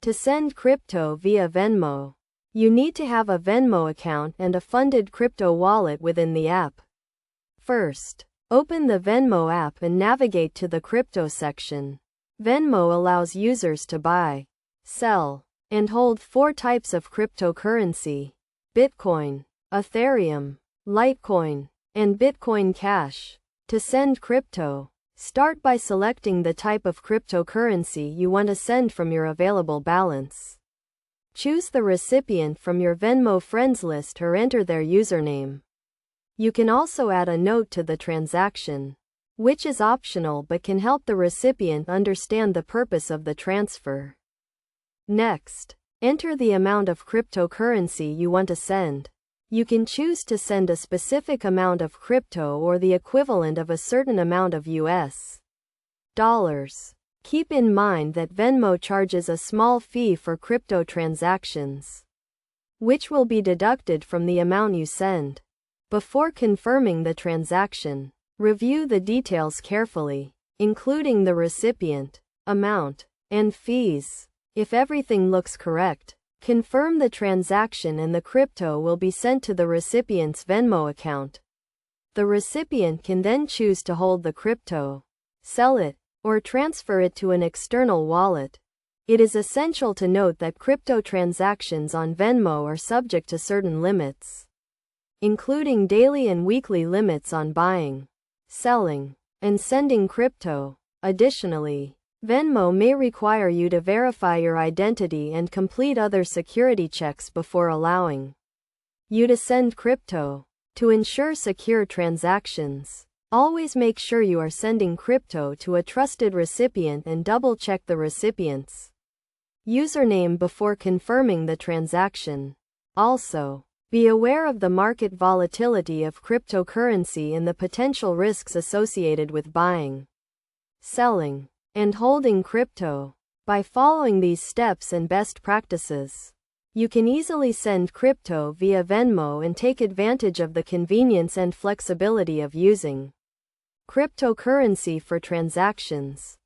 To send crypto via Venmo, you need to have a Venmo account and a funded crypto wallet within the app. First, open the Venmo app and navigate to the crypto section. Venmo allows users to buy, sell, and hold 4 types of cryptocurrency: Bitcoin, Ethereum, Litecoin, and Bitcoin Cash. To send crypto, start by selecting the type of cryptocurrency you want to send from your available balance. Choose the recipient from your Venmo friends list or enter their username. You can also add a note to the transaction, which is optional but can help the recipient understand the purpose of the transfer. Next, enter the amount of cryptocurrency you want to send. You can choose to send a specific amount of crypto or the equivalent of a certain amount of US dollars. Keep in mind that Venmo charges a small fee for crypto transactions, which will be deducted from the amount you send. Before confirming the transaction, review the details carefully, including the recipient, amount, and fees. If everything looks correct, confirm the transaction and the crypto will be sent to the recipient's Venmo account. The recipient can then choose to hold the crypto, sell it, or transfer it to an external wallet. It is essential to note that crypto transactions on Venmo are subject to certain limits, including daily and weekly limits on buying, selling, and sending crypto. Additionally, Venmo may require you to verify your identity and complete other security checks before allowing you to send crypto. To ensure secure transactions, always make sure you are sending crypto to a trusted recipient and double-check the recipient's username before confirming the transaction. Also, be aware of the market volatility of cryptocurrency and the potential risks associated with buying, selling, and holding crypto. By following these steps and best practices, you can easily send crypto via Venmo and take advantage of the convenience and flexibility of using cryptocurrency for transactions.